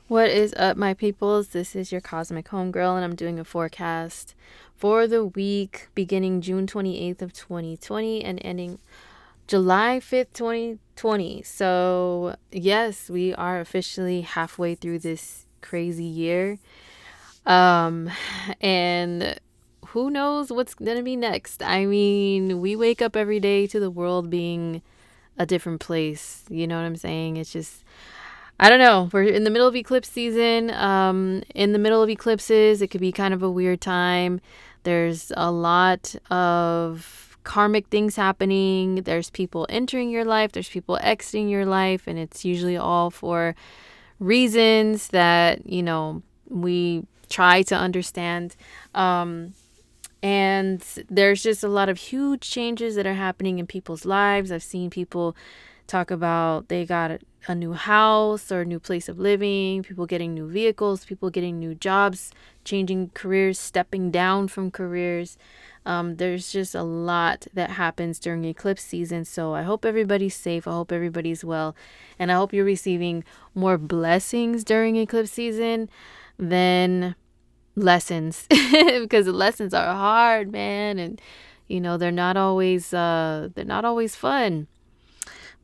What is up, my peoples? This is your Cosmic Homegirl, and I'm doing a forecast for the week beginning June 28th of 2020 and ending July 5th, 2020. So, yes, we are officially halfway through this crazy year. Um, and who knows what's going to be next? I mean, we wake up every day to the world being a different place. You know what I'm saying? It's just I don't know. We're in the middle of eclipse season. In the middle of eclipses, it could be kind of a weird time. There's a lot of karmic things happening. There's people entering your life, there's people exiting your life, and it's usually all for reasons that, we try to understand. And there's just a lot of huge changes that are happening in people's lives. I've seen people talk about they got a new house or a new place of living, people getting new vehicles, people getting new jobs, changing careers, stepping down from careers. There's just a lot that happens during eclipse season. So I hope everybody's safe. I hope everybody's well. And I hope you're receiving more blessings during eclipse season than lessons because the lessons are hard, man. And they're not always fun.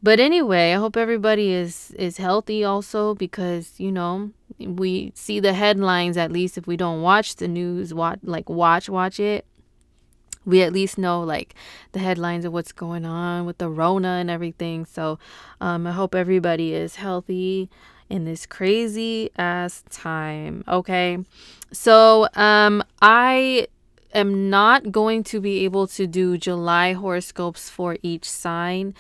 But anyway, I hope everybody is healthy also because, we see the headlines. At least if we don't watch the news, watch it. We at least know like the headlines of what's going on with the Rona and everything. So I hope everybody is healthy in this crazy ass time. Okay. So I am not going to be able to do July horoscopes for each sign.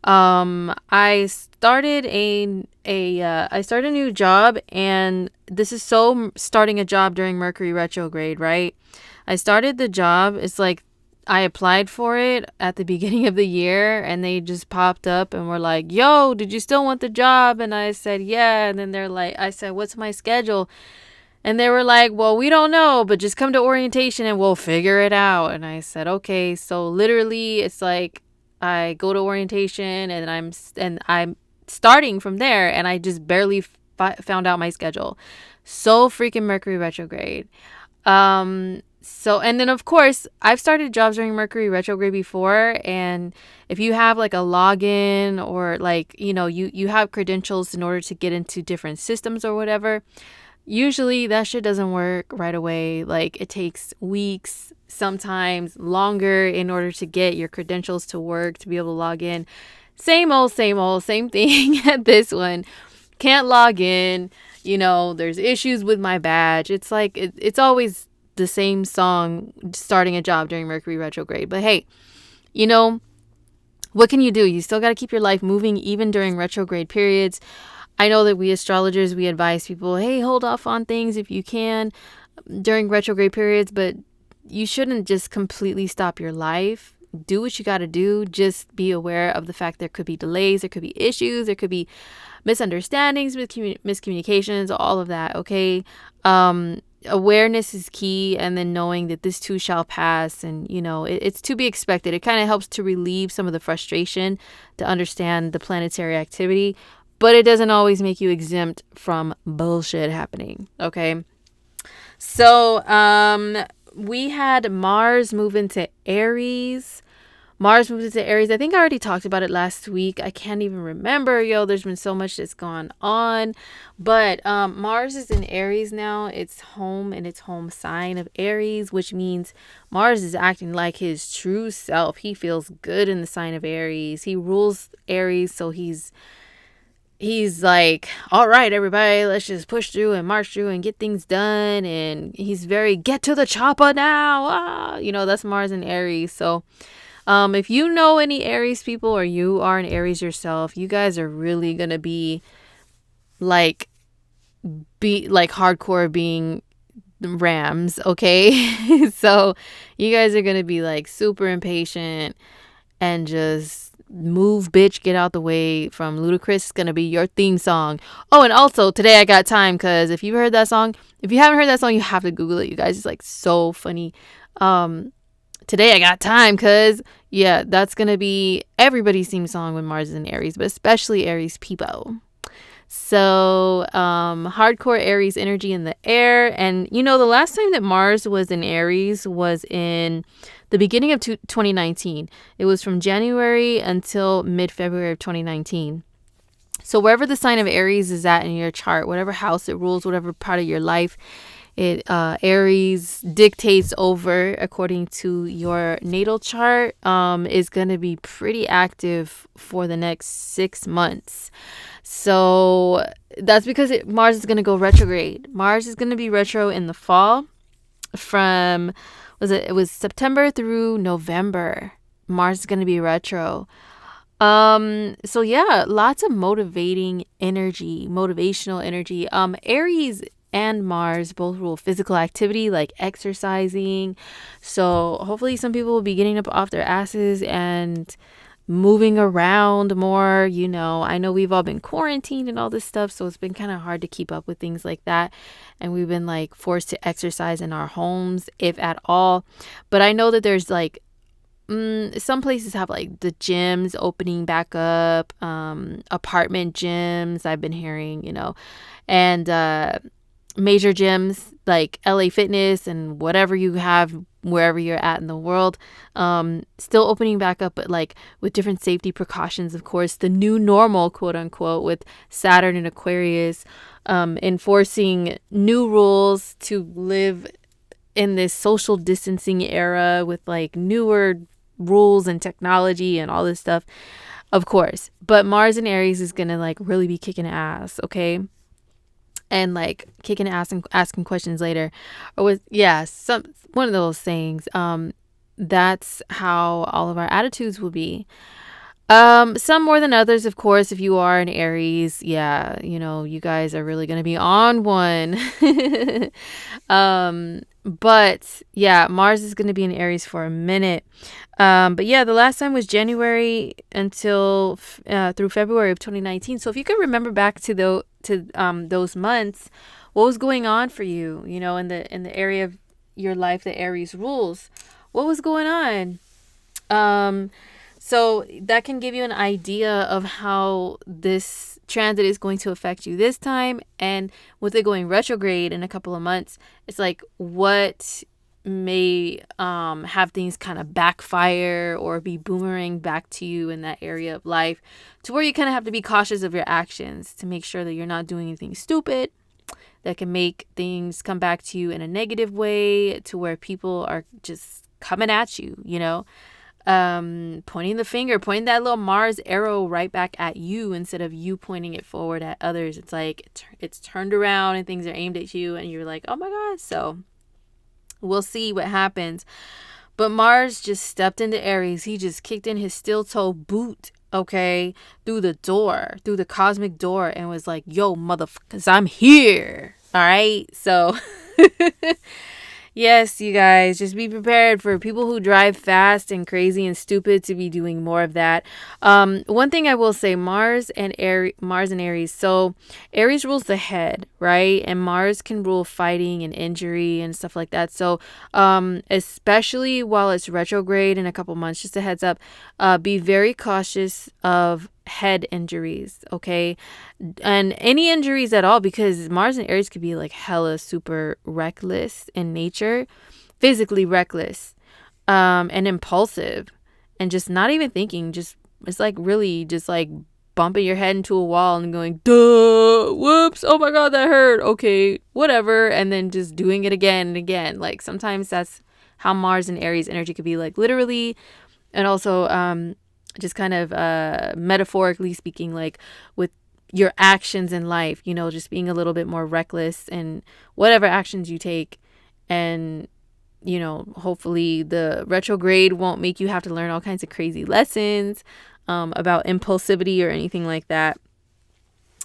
I started I started a new job, and this is so starting a job during Mercury retrograde, right? I started the job. It's like I applied for it at the beginning of the year, and they just popped up and were like, "Yo, did you still want the job?" And I said, "Yeah." And then I said, "What's my schedule?" And they were like, "Well, we don't know, but just come to orientation and we'll figure it out." And I said, "Okay." So literally, it's like I go to orientation and I'm starting from there, and I just barely found out my schedule. So freaking Mercury retrograde. So and then of course I've started jobs during Mercury retrograde before, and if you have like a login or like you have credentials in order to get into different systems or whatever. Usually that shit doesn't work right away. Like it takes weeks, sometimes longer in order to get your credentials to work to be able to log in. Same old, same thing at this one. Can't log in. There's issues with my badge. It's like it's always the same song starting a job during Mercury retrograde. But hey, you know, what can you do? You still got to keep your life moving even during retrograde periods. I know that we astrologers, we advise people, hey, hold off on things if you can during retrograde periods, but you shouldn't just completely stop your life. Do what you got to do. Just be aware of the fact there could be delays, there could be issues, there could be misunderstandings, miscommunications, all of that, okay? Awareness is key, and then knowing that this too shall pass, and it's to be expected. It kind of helps to relieve some of the frustration to understand the planetary activity, but it doesn't always make you exempt from bullshit happening, okay? So we had Mars move into Aries. Mars moved into Aries. I think I already talked about it last week. I can't even remember. There's been so much that's gone on. But Mars is in Aries now. It's home and its home sign of Aries, which means Mars is acting like his true self. He feels good in the sign of Aries. He rules Aries, so he's like, all right, everybody, let's just push through and march through and get things done. And he's very get to the chopper now. That's Mars in Aries. So if you know any Aries people or you are an Aries yourself, you guys are really going to be like hardcore being Rams, okay? So you guys are going to be like super impatient and just move, bitch, get out the way from Ludacris. Is going to be your theme song. Oh, and also Today I Got Time, because if you haven't heard that song, you have to Google it, you guys. It's like so funny. Today I Got Time, because yeah, that's going to be everybody's theme song when Mars is in Aries, but especially Aries people. So, hardcore Aries energy in the air. And, the last time that Mars was in Aries was in the beginning of 2019. It was from January until mid-February of 2019. So wherever the sign of Aries is at in your chart, whatever house it rules, whatever part of your life Aries dictates over according to your natal chart, is going to be pretty active for the next 6 months. So that's because Mars is going to go retrograde. Mars is going to be retro in the fall from, it was September through November. Mars is going to be retro. So yeah, lots of motivational energy. Aries and Mars both rule physical activity like exercising. So hopefully some people will be getting up off their asses and moving around more. I know we've all been quarantined and all this stuff, so it's been kind of hard to keep up with things like that. And we've been like forced to exercise in our homes, if at all. But I know that there's like some places have like the gyms opening back up, apartment gyms, I've been hearing, and major gyms like LA Fitness and whatever you have wherever you're at in the world, still opening back up, but like with different safety precautions, of course. The new normal, quote unquote, with Saturn and Aquarius, enforcing new rules to live in this social distancing era with like newer rules and technology and all this stuff, of course. But Mars in Aries is gonna like really be kicking ass, okay? And like kicking ass and asking questions later, or with one of those things. That's how all of our attitudes will be. Some more than others, of course. If you are an Aries, you guys are really gonna be on one. But yeah, Mars is gonna be in Aries for a minute. But yeah, the last time was January until through February of 2019. So if you could remember back to those months, what was going on for you? In the area of your life that Aries rules, what was going on? So that can give you an idea of how this transit is going to affect you this time. And with it going retrograde in a couple of months, it's like what may have things kind of backfire or be boomerang back to you in that area of life, to where you kind of have to be cautious of your actions to make sure that you're not doing anything stupid that can make things come back to you in a negative way, to where people are just coming at you, pointing the finger, pointing that little Mars arrow right back at you instead of you pointing it forward at others. It's like it's turned around and things are aimed at you and you're like, oh my God. So we'll see what happens. But Mars just stepped into Aries. He just kicked in his steel toe boot, okay, through the cosmic door, and was like, yo, motherfuckers, I'm here. All right. So yes, you guys, just be prepared for people who drive fast and crazy and stupid to be doing more of that. One thing I will say, Mars and Aries. So Aries rules the head, right? And Mars can rule fighting and injury and stuff like that. So especially while it's retrograde in a couple months, just a heads up, be very cautious of head injuries, okay? And any injuries at all, because Mars and Aries could be like hella super reckless in nature, physically reckless, and impulsive, and just not even thinking, just it's like really just like bumping your head into a wall and going, duh, whoops, oh my God, that hurt, okay, whatever, and then just doing it again and again. Like sometimes that's how Mars and Aries energy could be, like literally, and also just kind of metaphorically speaking, like with your actions in life, just being a little bit more reckless in whatever actions you take. And, hopefully the retrograde won't make you have to learn all kinds of crazy lessons about impulsivity or anything like that.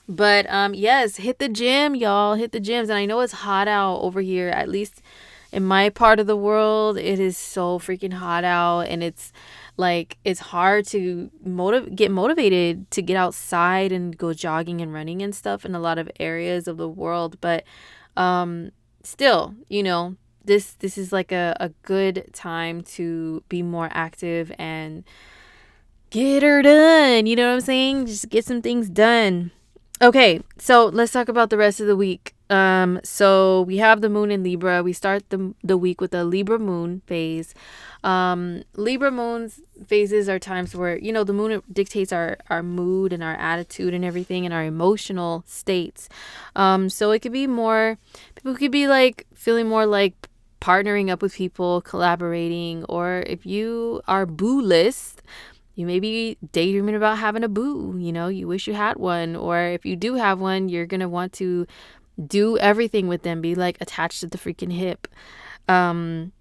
But yes, hit the gym, y'all. Hit the gyms. And I know it's hot out over here, at least in my part of the world. It is so freaking hot out, and it's like it's hard to get motivated to get outside and go jogging and running and stuff in a lot of areas of the world. But still, this is like a good time to be more active and get her done. You know what I'm saying? Just get some things done. Okay, so let's talk about the rest of the week. So we have the moon in Libra. We start the week with a Libra moon phase. Libra moons phases are times where, you know, the moon dictates our mood and our attitude and everything and our emotional states. So it could be more, people could be like feeling more like partnering up with people, collaborating, or if you are boo-less, you may be daydreaming about having a boo. You know, you wish you had one. Or if you do have one, you're going to want to do everything with them, be like attached to the freaking hip. Um,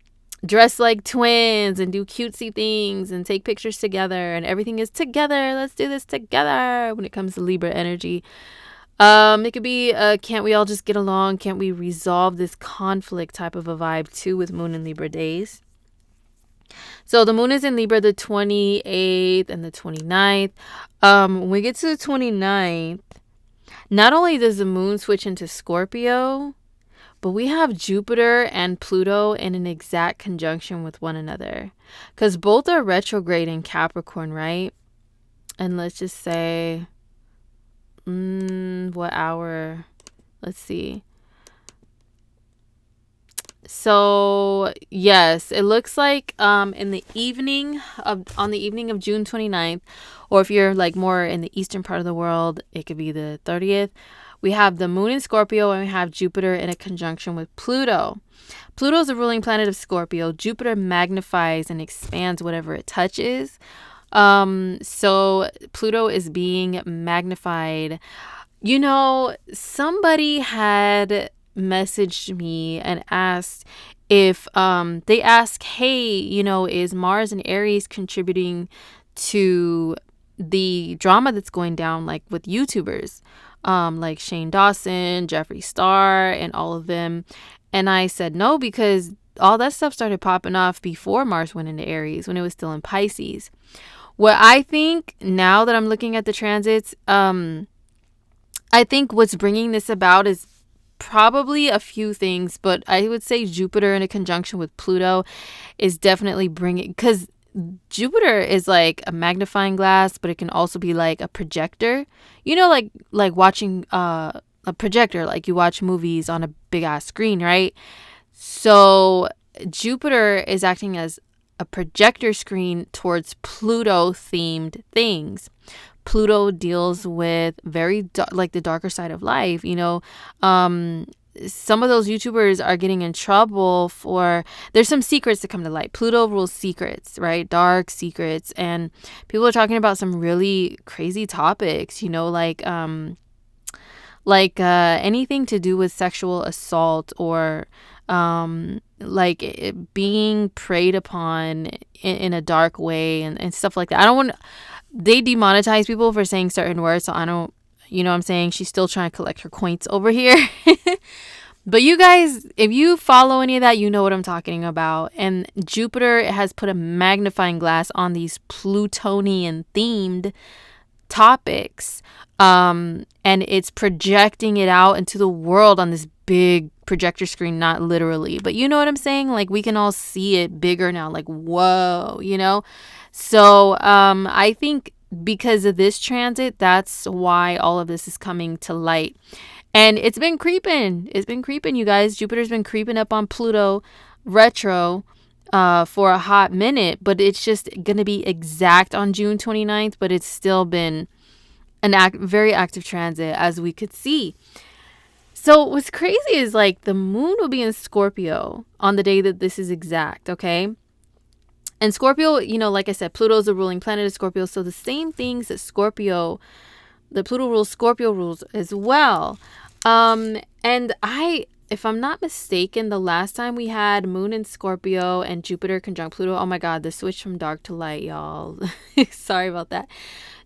Dress like twins and do cutesy things and take pictures together, and everything is together. Let's do this together when it comes to Libra energy. It could be can't we all just get along? Can't we resolve this conflict type of a vibe too with Moon and Libra days? So the moon is in Libra the 28th and the 29th. When we get to the 29th, not only does the moon switch into Scorpio, but we have Jupiter and Pluto in an exact conjunction with one another. Because both are retrograde in Capricorn, right? And let's just say, what hour? Let's see. So yes, it looks like in the evening of on the evening of June 29th, or if you're like more in the eastern part of the world, it could be the 30th. We have the moon in Scorpio and we have Jupiter in a conjunction with Pluto. Pluto is the ruling planet of Scorpio. Jupiter magnifies and expands whatever it touches. So Pluto is being magnified. You know, somebody had messaged me and asked if they ask, hey, you know, is Mars and Aries contributing to the drama that's going down, like with YouTubers, like Shane Dawson, Jeffree Star, and all of them? And I said no, because all that stuff started popping off before Mars went into Aries, when it was still in Pisces. What I think now that I'm looking at the transits, I think what's bringing this about is probably a few things, but I would say Jupiter in a conjunction with Pluto is definitely bringing, because Jupiter is like a magnifying glass, but it can also be like a projector. You know, like watching a projector, like you watch movies on a big ass screen, right? So Jupiter is acting as a projector screen towards Pluto themed things. Pluto deals with like the darker side of life, you know. Some of those YouTubers are getting in trouble for, there's some secrets that come to light. Pluto rules secrets, right? Dark secrets. And people are talking about some really crazy topics, you know, like anything to do with sexual assault, or like being preyed upon in a dark way, and stuff like that. I don't want, they demonetize people for saying certain words, so I don't, you know what I'm saying? She's still trying to collect her coins over here. But you guys, if you follow any of that, you know what I'm talking about. And Jupiter has put a magnifying glass on these Plutonian themed topics. And it's projecting it out into the world on this big projector screen, not literally, but you know what I'm saying? Like, we can all see it bigger now, like, whoa, you know? So I think because of this transit, that's why all of this is coming to light. And it's been creeping. It's been creeping, you guys. Jupiter's been creeping up on Pluto retro for a hot minute, but it's just going to be exact on June 29th, but it's still been very active transit, as we could see. So what's crazy is, like, the moon will be in Scorpio on the day that this is exact, okay? And Scorpio, you know, like I said, Pluto is the ruling planet of Scorpio. So the same things that Pluto rules, Scorpio rules as well. And if I'm not mistaken, the last time we had Moon in Scorpio and Jupiter conjunct Pluto, oh my God, the switch from dark to light, y'all. Sorry about that.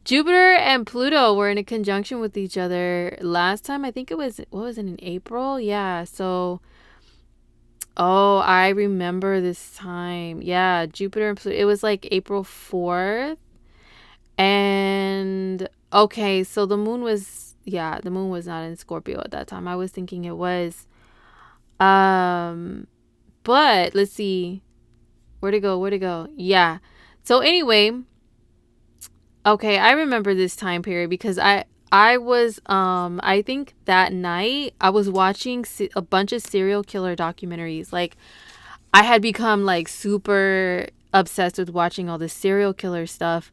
Jupiter and Pluto were in a conjunction with each other last time. I think it was, what was it, in April? Yeah, so, oh, I remember this time. Yeah, Jupiter and Pluto, it was like April 4th. And, okay, so the moon was not in Scorpio at that time. I was thinking it was. But let's see. Where'd it go? Yeah. So anyway, okay, I remember this time period because I think that night I was watching a bunch of serial killer documentaries. Like, I had become like super obsessed with watching all this serial killer stuff,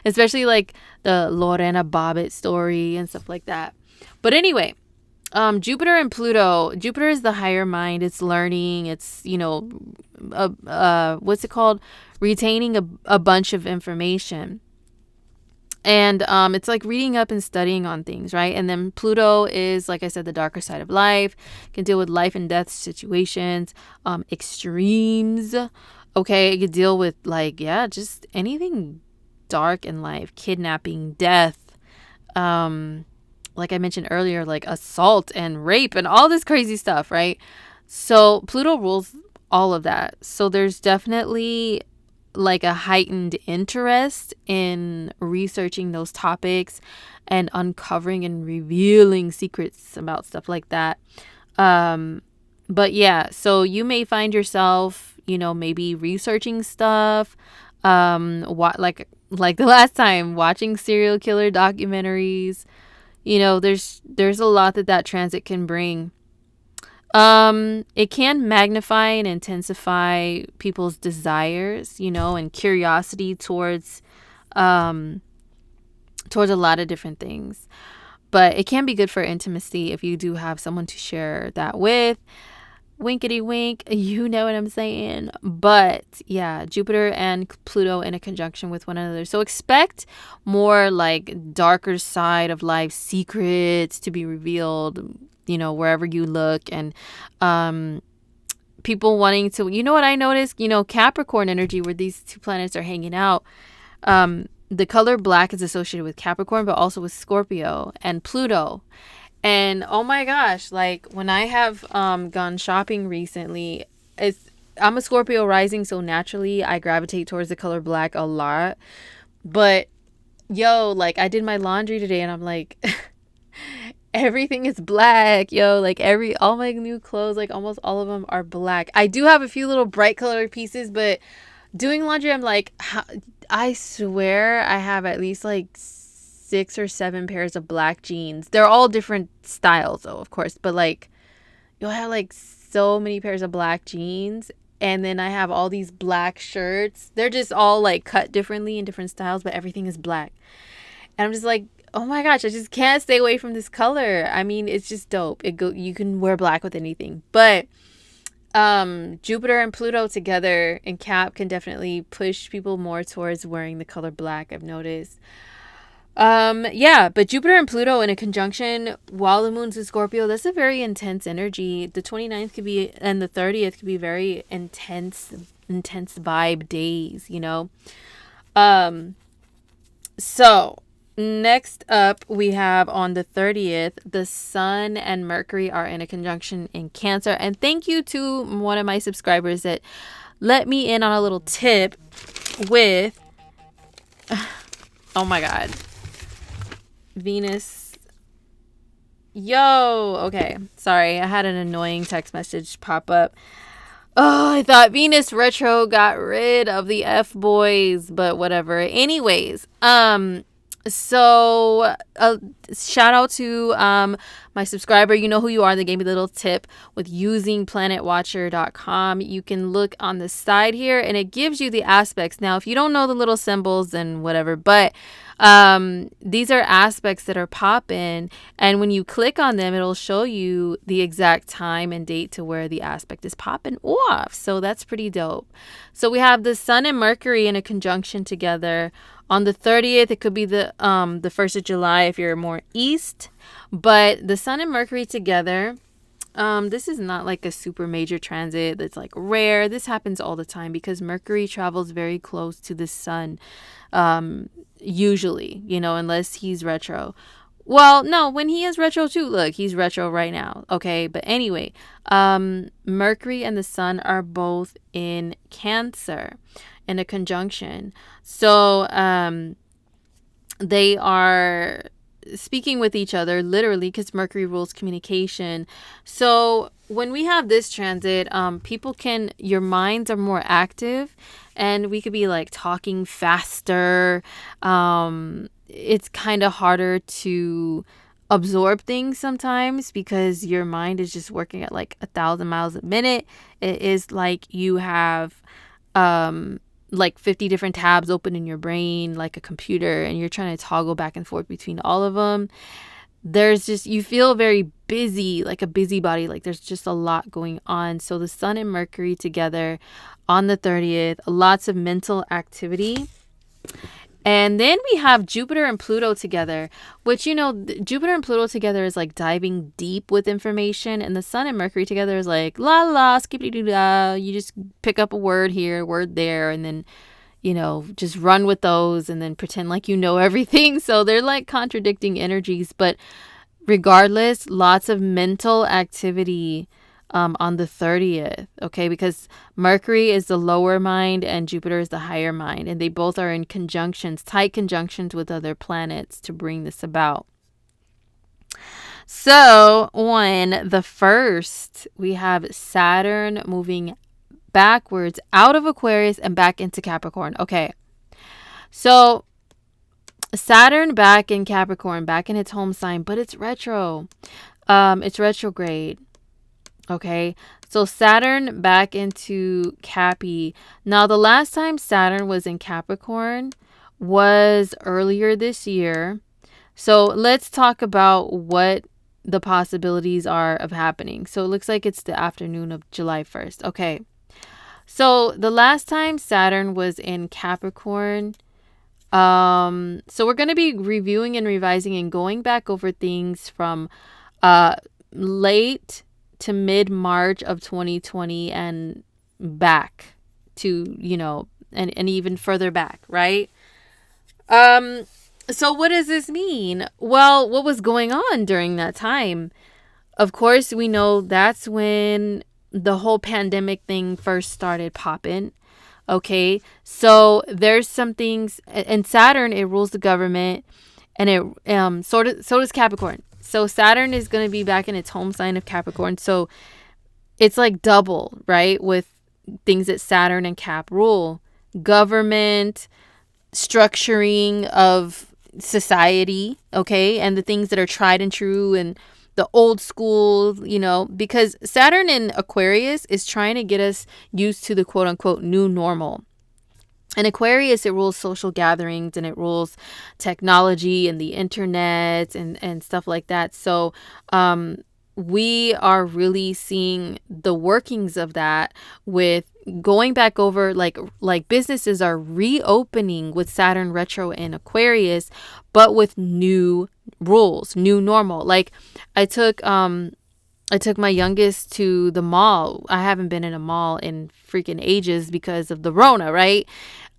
especially like the Lorena Bobbitt story and stuff like that. But anyway, Jupiter and Pluto. Jupiter is the higher mind. It's learning. It's, what's it called? Retaining a bunch of information. And it's like reading up and studying on things, right? And then Pluto is, like I said, the darker side of life, can deal with life and death situations, extremes. Okay, it could deal with like, yeah, just anything dark in life, kidnapping, death, like I mentioned earlier, like assault and rape and all this crazy stuff, right? So Pluto rules all of that. So there's definitely like a heightened interest in researching those topics and uncovering and revealing secrets about stuff like that. But yeah, so you may find yourself, maybe researching stuff, like the last time, watching serial killer documentaries. There's a lot that transit can bring. It can magnify and intensify people's desires, and curiosity towards a lot of different things. But it can be good for intimacy if you do have someone to share that with. Winkety wink, you know what I'm saying. But yeah, Jupiter and Pluto in a conjunction with one another. So expect more like darker side of life secrets to be revealed, wherever you look. And people wanting to, what I noticed, Capricorn energy, where these two planets are hanging out. The color black is associated with Capricorn, but also with Scorpio and Pluto. And oh my gosh, like when I have gone shopping recently, I'm a Scorpio rising, so naturally I gravitate towards the color black a lot. But like I did my laundry today and I'm like everything is black, like all my new clothes, like almost all of them are black. I do have a few little bright colored pieces, but doing laundry, I'm like, I swear I have at least like 6 or 7 pairs of black jeans. They're all different styles though, of course, but like I have like so many pairs of black jeans, and then I have all these black shirts. They're just all like cut differently in different styles, but everything is black. And I'm just like, oh my gosh, I just can't stay away from this color. I mean, it's just dope. You can wear black with anything. But Jupiter and Pluto together in Cap can definitely push people more towards wearing the color black, I've noticed. Yeah, but Jupiter and Pluto in a conjunction while the moon's in Scorpio, that's a very intense energy. The 29th could be, and the 30th could be very intense vibe days, So next up, we have on the 30th, the Sun and Mercury are in a conjunction in Cancer. And thank you to one of my subscribers that let me in on a little tip with, oh my God, Venus. Okay. Sorry, I had an annoying text message pop up. Oh, I thought Venus retro got rid of the F-boys, but whatever. Anyways, so shout out to my subscriber. You know who you are. They gave me the little tip with using planetwatcher.com. You can look on the side here and it gives you the aspects. Now, if you don't know the little symbols, then whatever. But these are aspects that are popping, and when you click on them, it'll show you the exact time and date to where the aspect is popping off. So that's pretty dope. So we have the Sun and Mercury in a conjunction together. On the 30th, it could be the 1st of July if you're more east. But the Sun and Mercury together, this is not like a super major transit that's like rare. This happens all the time because Mercury travels very close to the Sun, usually, unless he's retro. Well, no, when he is retro too, look, he's retro right now. Okay, but anyway, Mercury and the Sun are both in Cancer in a conjunction. So they are speaking with each other literally because Mercury rules communication. So when we have this transit, your minds are more active and we could be like talking faster. it's kind of harder to absorb things sometimes because your mind is just working at like 1,000 miles a minute. It is like you have like 50 different tabs open in your brain like a computer, and you're trying to toggle back and forth between all of them. There's just, you feel very busy, like a busybody, like there's just a lot going on. So the Sun and Mercury together on the 30th, lots of mental activity. And then we have Jupiter and Pluto together, which, you know, Jupiter and Pluto together is like diving deep with information. And the Sun and Mercury together is like, la la, skippity doo da. You just pick up a word here, word there, and then, you know, just run with those and then pretend like you know everything. So they're like contradicting energies. But regardless, lots of mental activity on the 30th, okay? Because Mercury is the lower mind and Jupiter is the higher mind. And they both are in conjunctions, tight conjunctions with other planets to bring this about. So on the 1st, we have Saturn moving backwards out of Aquarius and back into Capricorn. Okay. So Saturn back in Capricorn, back in its home sign, but it's retro. It's retrograde. Okay, so Saturn back into Cappy. Now, the last time Saturn was in Capricorn was earlier this year. So let's talk about what the possibilities are of happening. So it looks like it's the afternoon of July 1st. Okay, so the last time Saturn was in Capricorn, so we're going to be reviewing and revising and going back over things from late to mid-March of 2020 and back to, you know, and even further back, right? So what does this mean? Well, what was going on during that time? Of course, we know that's when the whole pandemic thing first started popping. Okay, so there's some things, and Saturn, it rules the government, and it so does Capricorn. So Saturn is going to be back in its home sign of Capricorn. So it's like double, right? With things that Saturn and Cap rule. Government, structuring of society, okay? And the things that are tried and true and the old school, you know, because Saturn in Aquarius is trying to get us used to the quote unquote new normal. In Aquarius, it rules social gatherings and it rules technology and the internet and stuff like that. So we are really seeing the workings of that with going back over, like businesses are reopening with Saturn retro in Aquarius, but with new rules, new normal. Like I took my youngest to the mall. I haven't been in a mall in freaking ages because of the Rona, right?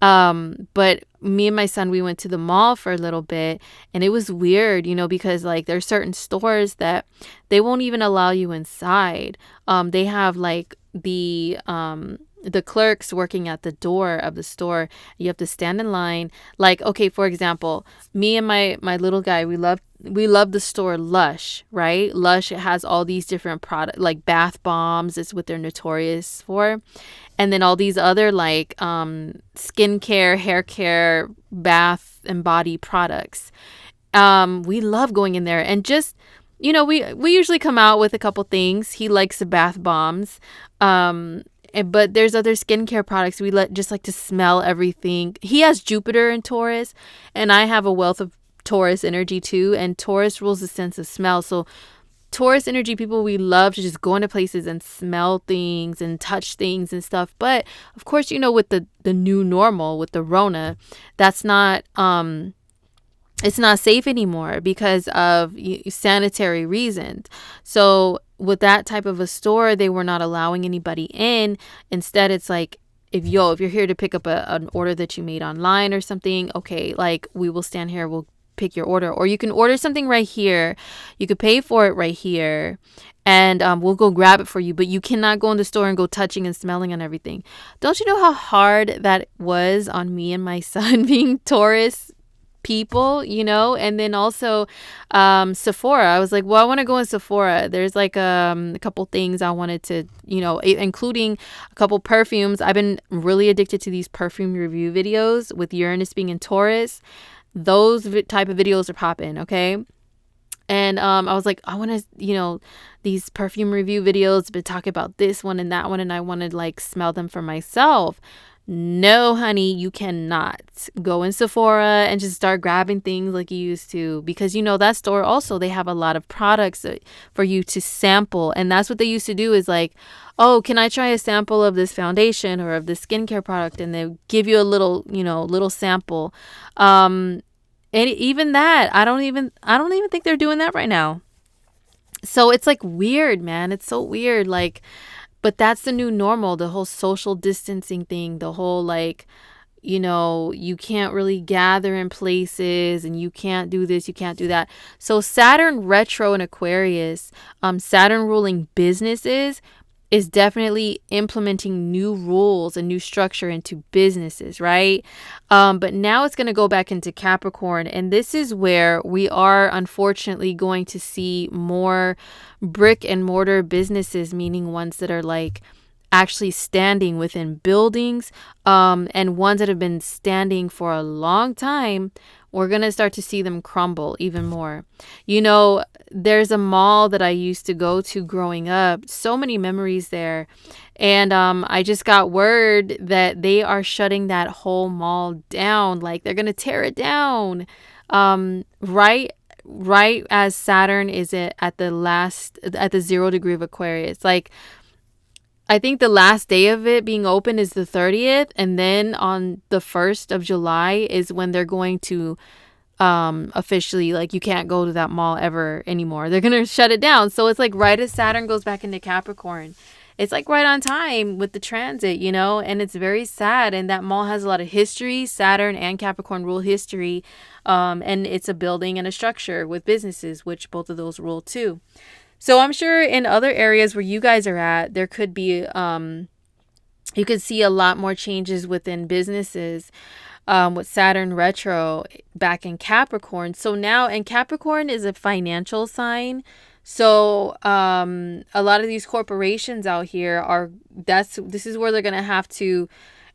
But me and my son, we went to the mall for a little bit, and it was weird, you know, because like there's certain stores that they won't even allow you inside. They have like the clerks working at the door of the store. You have to stand in line. Like, okay, for example, me and my little guy, we love the store Lush, right? Lush, it has all these different products, like bath bombs is what they're notorious for. And then all these other like skincare, hair care, bath and body products. We love going in there and just, you know, we usually come out with a couple things. He likes the bath bombs. But there's other skincare products. We just like to smell everything. He has Jupiter in Taurus, and I have a wealth of Taurus energy too. And Taurus rules the sense of smell. So Taurus energy people, we love to just go into places and smell things and touch things and stuff. But of course, you know, with the new normal, with the Rona, that's not it's not safe anymore because of sanitary reasons. So with that type of a store, they were not allowing anybody in. Instead, it's like, if you're here to pick up an order that you made online or something, okay, like we will stand here, we'll pick your order, or you can order something right here, you could pay for it right here, and we'll go grab it for you, but you cannot go in the store and go touching and smelling on everything. Don't you know how hard that was on me and my son being Taurus people, you know? And then also Sephora, I was like, well, I want to go in Sephora. There's like a couple things I wanted to, you know, including a couple perfumes. I've been really addicted to these perfume review videos with Uranus being in Taurus. Those type of videos are popping, okay? And I was like, I want to, these perfume review videos, but talk about this one and that one, and I want to like smell them for myself. No, honey, you cannot go in Sephora and just start grabbing things like you used to, because that store also, they have a lot of products for you to sample. And that's what they used to do, is like, oh, can I try a sample of this foundation or of this skincare product? And they give you a little sample. And even that, I don't even think they're doing that right now. So it's like weird, man. It's so weird. Like, but that's the new normal, the whole social distancing thing, the whole like, you can't really gather in places, and you can't do this, you can't do that. So Saturn retro in Aquarius, Saturn ruling businesses, is definitely implementing new rules and new structure into businesses, right? But now it's going to go back into Capricorn. And this is where we are unfortunately going to see more brick and mortar businesses, meaning ones that are like actually standing within buildings, and ones that have been standing for a long time. We're going to start to see them crumble even more. There's a mall that I used to go to growing up. So many memories there. And I just got word that they are shutting that whole mall down. Like, they're going to tear it down. Right as Saturn is at the 0 degree of Aquarius. Like, I think the last day of it being open is the 30th. And then on the 1st of July is when they're going to officially, like, you can't go to that mall ever anymore. They're going to shut it down. So it's like right as Saturn goes back into Capricorn. It's like right on time with the transit, and it's very sad. And that mall has a lot of history. Saturn and Capricorn rule history. And it's a building and a structure with businesses, which both of those rule too. So I'm sure in other areas where you guys are at, there could be, you could see a lot more changes within businesses, with Saturn retro back in Capricorn. So now, and Capricorn is a financial sign. So a lot of these corporations out here this is where they're going to have to,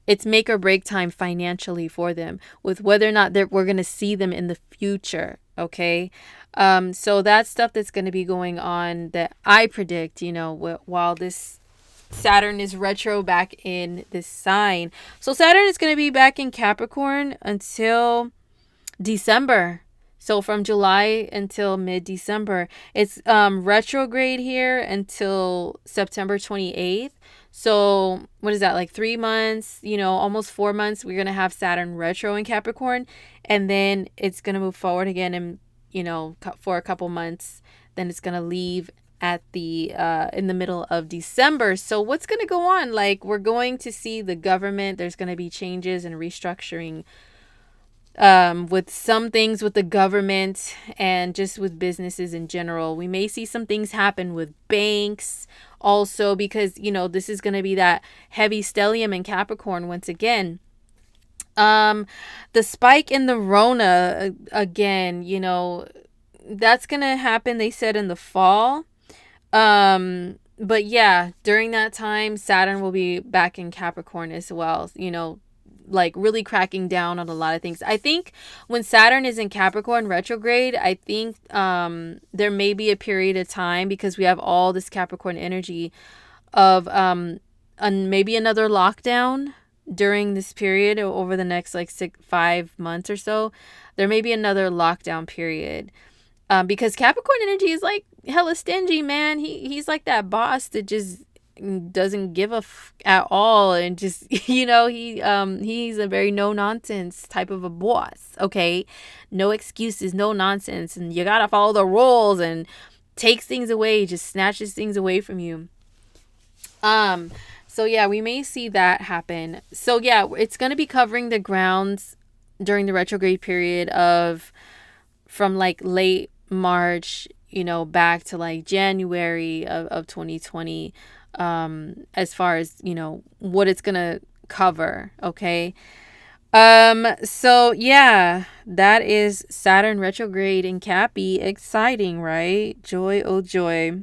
it's make or break time financially for them, with whether or not we're going to see them in the future. Okay. So that's stuff that's going to be going on that I predict, while this Saturn is retro back in this sign. So Saturn is going to be back in Capricorn until December. So from July until mid-December. It's retrograde here until September 28th. So what is that, like 3 months, almost 4 months, we're going to have Saturn retro in Capricorn. And then it's going to move forward again and, for a couple months. Then it's going to leave at the in the middle of December. So what's going to go on? Like, we're going to see the government. There's going to be changes and restructuring with some things with the government and just with businesses in general. We may see some things happen with banks also, because, this is going to be that heavy stellium in Capricorn once again. The spike in the Rona, again, that's going to happen, they said, in the fall. But yeah, during that time, Saturn will be back in Capricorn as well, like really cracking down on a lot of things. I think when Saturn is in Capricorn retrograde, I think there may be a period of time, because we have all this Capricorn energy, of maybe another lockdown during this period, over the next like 5 months or so. There may be another lockdown period. Because Capricorn energy is like hella stingy, man. He's like that boss that just doesn't give a at all, and just he's a very no nonsense type of a boss. Okay, no excuses, no nonsense, and you gotta follow the rules, and takes things away, just snatches things away from you. So yeah, we may see that happen. So yeah, it's gonna be covering the grounds during the retrograde period from like late March, back to like January of 2020, as far as, what it's going to cover. Okay. So yeah, that is Saturn retrograde in Cappy. Exciting, right? Joy, oh joy.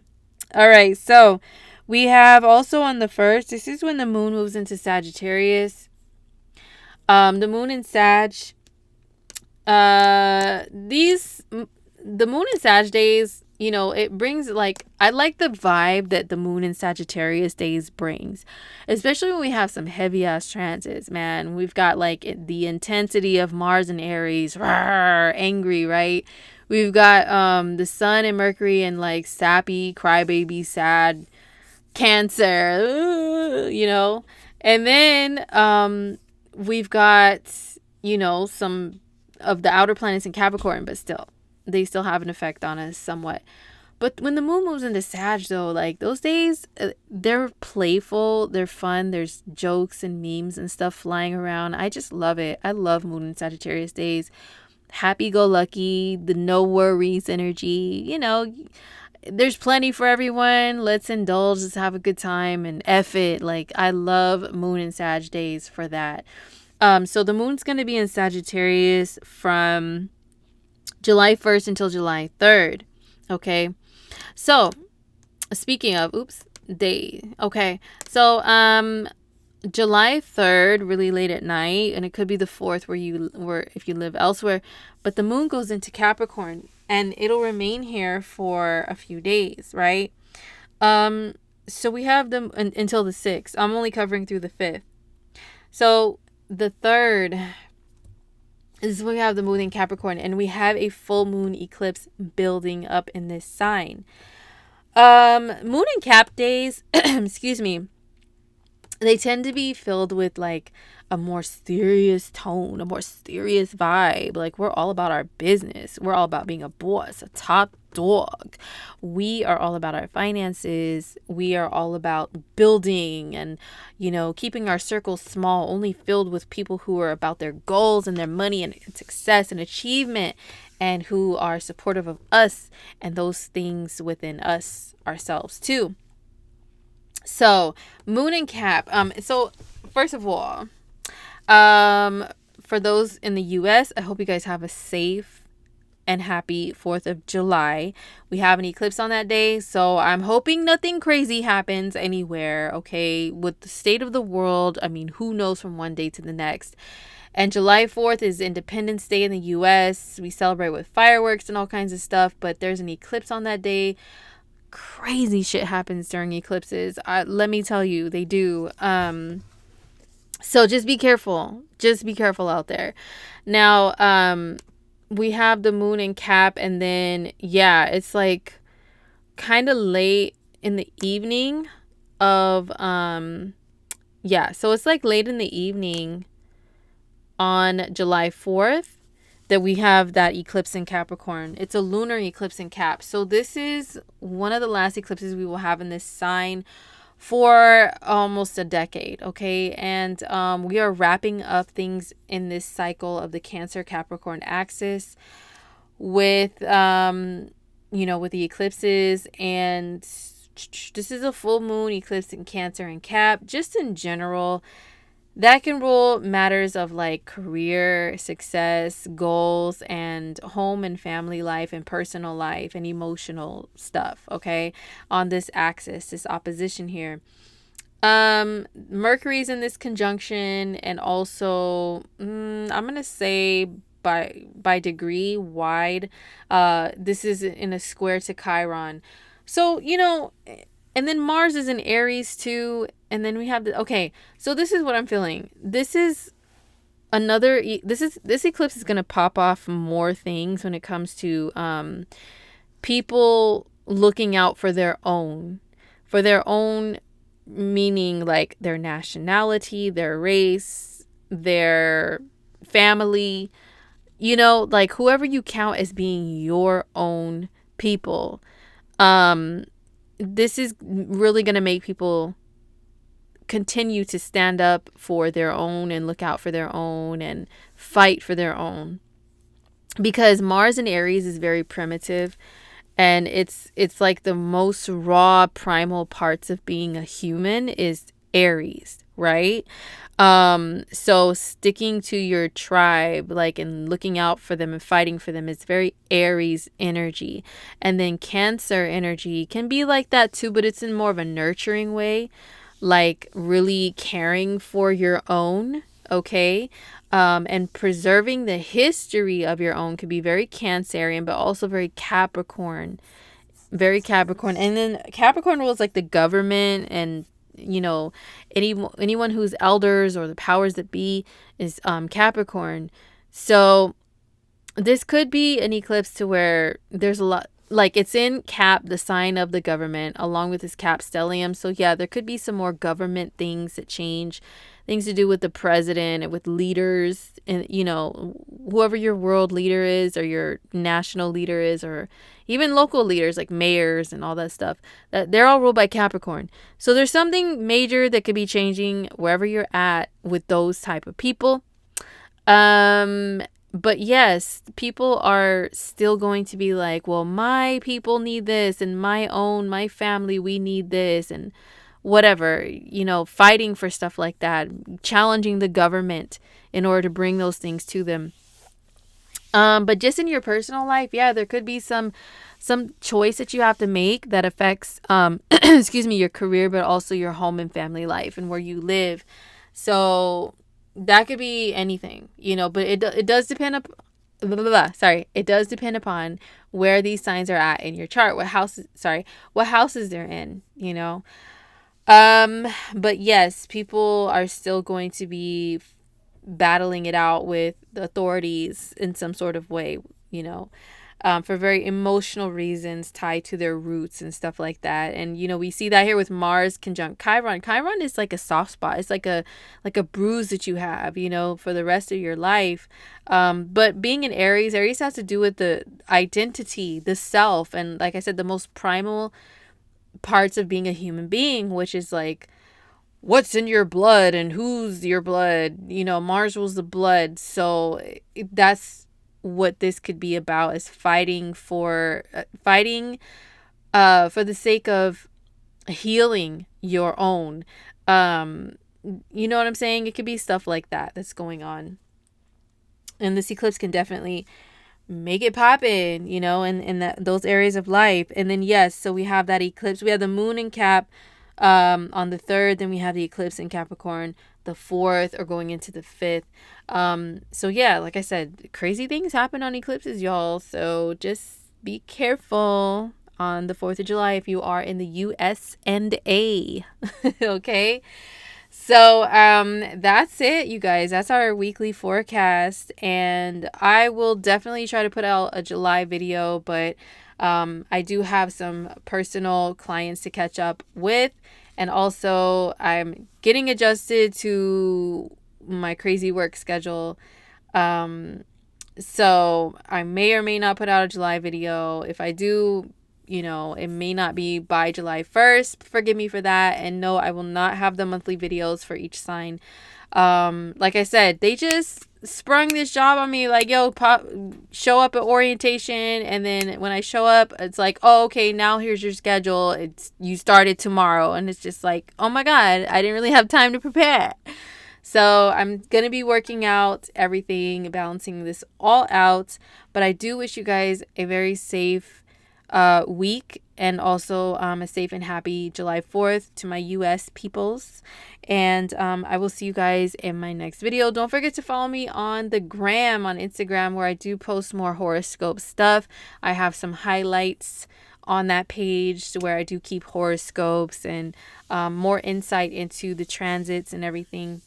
All right. So we have also on the 1st, this is when the moon moves into Sagittarius. The moon in Sag These the moon and Sag days, you know, it brings like I like the vibe that the moon and Sagittarius days brings, especially when we have some heavy ass transits. Man, we've got like the intensity of Mars and Aries, rawr, angry, right? We've got the Sun and Mercury and like sappy, crybaby, sad, Cancer, you know, and then we've got, you know, some of the outer planets in Capricorn, but still, they still have an effect on us somewhat. But when the moon moves into Sag, though, like those days, they're playful, they're fun. There's jokes and memes and stuff flying around. I just love it. I love moon and Sagittarius days. Happy go lucky, the no worries energy. You know, there's plenty for everyone. Let's indulge. Let's have a good time and F it. Like I love moon and Sag days for that. So the moon's gonna be in Sagittarius from July 1st until July 3rd. Okay. So speaking of day. Okay. So July 3rd, really late at night, and it could be the 4th where if you live elsewhere, but the moon goes into Capricorn and it'll remain here for a few days, right? So we have them until the 6th. I'm only covering through the 5th. So the 3rd is when we have the moon in Capricorn and we have a full moon eclipse building up in this sign. Moon and Cap days, excuse me, they tend to be filled with like a more serious tone, a more serious vibe. Like we're all about our business. We're all about being a boss, a top dog. We are all about our finances. We are all about building and, you know, keeping our circles small, only filled with people who are about their goals and their money and success and achievement and who are supportive of us and those things within us ourselves too. So moon and Cap. So first of all, for those in the US, I hope you guys have a safe and happy 4th of July. We have an eclipse on that day, so I'm hoping nothing crazy happens anywhere, okay? With the state of the world, I mean, who knows from one day to the next. And July 4th is Independence Day in the US. We celebrate with fireworks and all kinds of stuff, but there's an eclipse on that day. Crazy shit happens during eclipses. Let me tell you, they do. So just be careful. Just be careful out there. Now, we have the moon in Cap, and then yeah, it's like kind of late in the evening of yeah, so it's like late in the evening on July 4th that we have that eclipse in Capricorn. It's a lunar eclipse in Cap. So this is one of the last eclipses we will have in this sign for almost a decade, okay? And we are wrapping up things in this cycle of the Cancer Capricorn axis with you know, with the eclipses, and this is a full moon eclipse in Cancer and Cap. Just in general, that can rule matters of like career, success, goals, and home and family life and personal life and emotional stuff, okay? On this axis, this opposition here. Mercury's in this conjunction, and also I'm going to say by degree wide, this is in a square to Chiron. So, you know, and then Mars is in Aries too. And then we have okay, so this is what I'm feeling. This is another, this eclipse is going to pop off more things when it comes to people looking out for their own, meaning like their nationality, their race, their family, you know, like whoever you count as being your own people. This is really going to make people continue to stand up for their own and look out for their own and fight for their own, because Mars in Aries is very primitive, and it's like the most raw primal parts of being a human is Aries, right? So sticking to your tribe, like, and looking out for them and fighting for them, is very Aries energy. And then Cancer energy can be like that too, but it's in more of a nurturing way, like really caring for your own, okay? And preserving the history of your own could be very Cancerian, but also very Capricorn. Very Capricorn. And then Capricorn rules like the government and, you know, anyone who's elders or the powers that be is Capricorn. So this could be an eclipse to where there's a lot, like it's in Cap, the sign of the government, along with this Cap stellium. So yeah, there could be some more government things that change, things to do with the president and with leaders, and you know, whoever your world leader is or your national leader is, or even local leaders like mayors and all that stuff. That they're all ruled by Capricorn. So there's something major that could be changing wherever you're at with those type of people. Um, but yes, people are still going to be like, well, my people need this, and my family, we need this, and whatever, fighting for stuff like that, challenging the government in order to bring those things to them. But just in your personal life, yeah, there could be some choice that you have to make that affects excuse me, your career, but also your home and family life and where you live. So that could be anything, but it does depend up blah, blah, blah, sorry, it does depend upon where these signs are at in your chart, what houses they're in. But yes, people are still going to be battling it out with the authorities in some sort of way, for very emotional reasons tied to their roots and stuff like that. And we see that here with Mars conjunct Chiron. Chiron is like a soft spot. It's like a bruise that you have, for the rest of your life. But being in Aries has to do with the identity, the self, and like I said, the most primal parts of being a human being, which is like what's in your blood and who's your blood. Mars rules the blood. So that's what this could be about, is fighting for the sake of healing your own. You know what I'm saying? It could be stuff like that that's going on. And this eclipse can definitely make it poppin', in those areas of life. And then yes, so we have that eclipse. We have the moon in Cap on the 3rd, then we have the eclipse in Capricorn the 4th, or going into the 5th. So yeah, like I said, crazy things happen on eclipses, y'all. So just be careful on the 4th of July if you are in the US and A. Okay. So that's it, you guys. That's our weekly forecast, and I will definitely try to put out a July video, but I do have some personal clients to catch up with, and also I'm getting adjusted to my crazy work schedule. So I may or may not put out a July video. If I do, it may not be by July 1st. Forgive me for that. And no, I will not have the monthly videos for each sign. Like I said, they just sprung this job on me, like, yo, show up at orientation. And then when I show up, it's like, oh, okay, now here's your schedule. You started tomorrow. And it's just like, oh my God, I didn't really have time to prepare. So I'm going to be working out everything, balancing this all out. But I do wish you guys a very safe week, and also a safe and happy July 4th to my US peoples. And I will see you guys in my next video. Don't forget to follow me on the gram, on Instagram, where I do post more horoscope stuff. I have some highlights on that page where I do keep horoscopes and more insight into the transits and everything.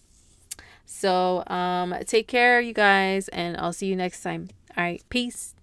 So take care, you guys, and I'll see you next time. All right, peace.